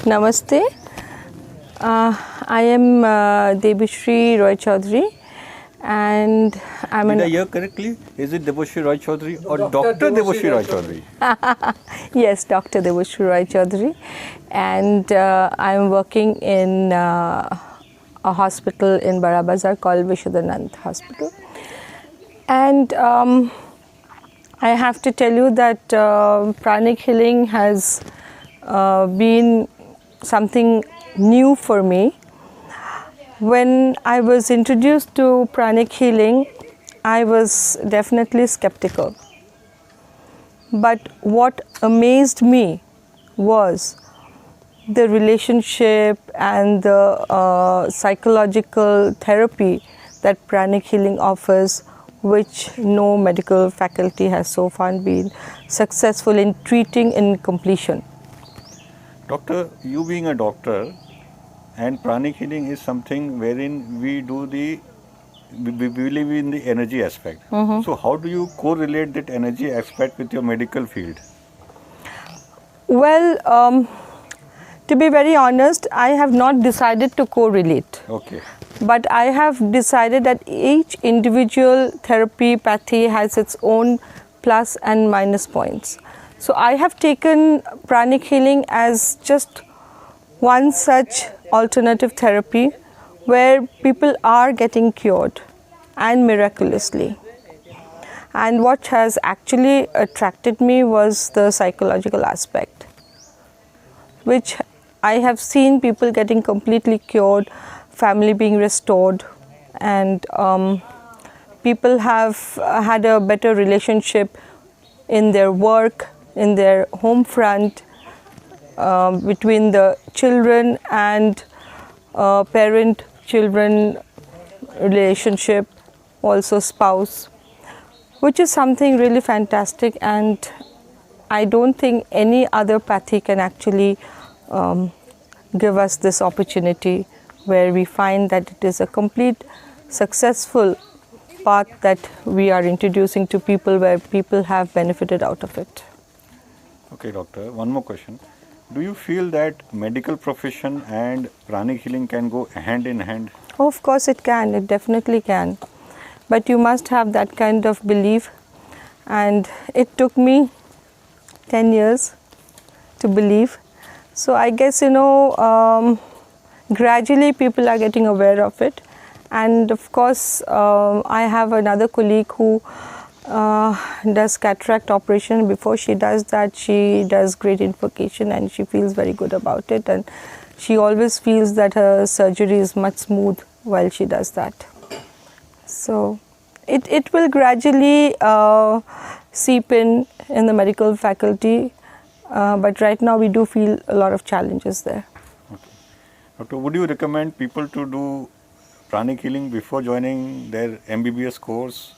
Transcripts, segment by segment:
Namaste. I am Debashri Roy Chaudhary, and I'm Did I hear correctly? Is it Debashri Roy Chaudhary or Dr. Debashri Roy Chaudhary? Yes, Dr. Debashri Roy Chaudhary, and I'm working in a hospital in Bara Bazar called Vishuddhanand Hospital. And I have to tell you that pranic healing has been something new for me. When I was introduced to pranic healing, I was definitely skeptical. But what amazed me was the relationship and the psychological therapy that pranic healing offers, which no medical faculty has so far been successful in treating in completion. Doctor, you being a doctor, and pranic healing is something wherein we believe in the energy aspect. So how do you correlate that energy aspect with your medical field? Well, to be very honest, I have not decided to correlate. Okay. But I have decided that each individual therapy pathy has its own plus and minus points. So I have taken pranic healing as just one such alternative therapy where people are getting cured, and miraculously. And what has actually attracted me was the psychological aspect, which I have seen people getting completely cured, family being restored, and people have had a better relationship in their work, in their home front, between the children and parent-children relationship, also spouse, which is something really fantastic, and I don't think any other pathy can actually give us this opportunity, where we find that it is a complete successful path that we are introducing to people, where people have benefited out of it. Okay, doctor, one more question. Do you feel that medical profession and pranic healing can go hand in hand? Oh, of course it can, it definitely can. But you must have that kind of belief, and it took me 10 years to believe. So I guess, gradually people are getting aware of it. And of course, I have another colleague who does cataract operation. Before she does that, she does great invocation, and she feels very good about it, and she always feels that her surgery is much smooth while she does that. So it will gradually seep in the medical faculty, but right now we do feel a lot of challenges there. Okay. Doctor, would you recommend people to do pranic healing before joining their MBBS course?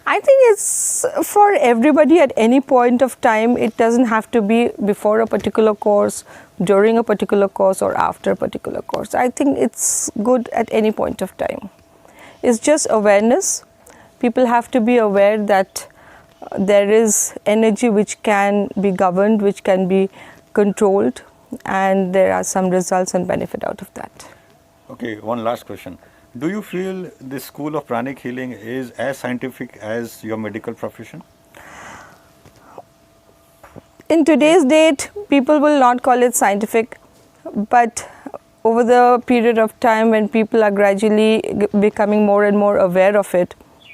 I think it's for everybody at any point of time. It doesn't have to be before a particular course, during a particular course, or after a particular course. I think it's good at any point of time. It's just awareness. People have to be aware that there is energy which can be governed, which can be controlled, and there are some results and benefit out of that. Okay, one last question. Do you feel the school of pranic healing is as scientific as your medical profession? In today's date, people will not call it scientific, but over the period of time when people are gradually becoming more and more aware of it,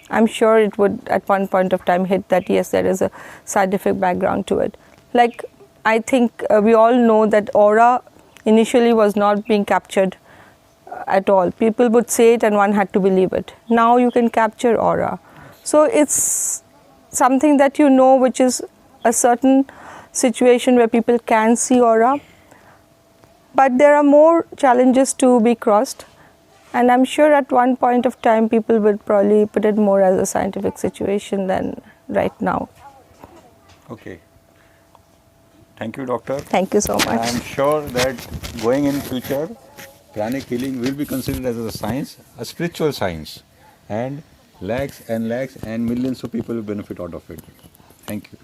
I'm sure it would at one point of time hit that yes, there is a scientific background to it. Like, I think we all know that aura initially was not being captured at all. People would say it and one had to believe it. Now you can capture aura. So it's something that you know, which is a certain situation where people can see aura. But there are more challenges to be crossed. And I'm sure at one point of time people would probably put it more as a scientific situation than right now. Okay. Thank you, doctor. Thank you so much. I'm sure that going in future, pranic healing will be considered as a science, a spiritual science, and lakhs and lakhs and millions of people will benefit out of it. Thank you.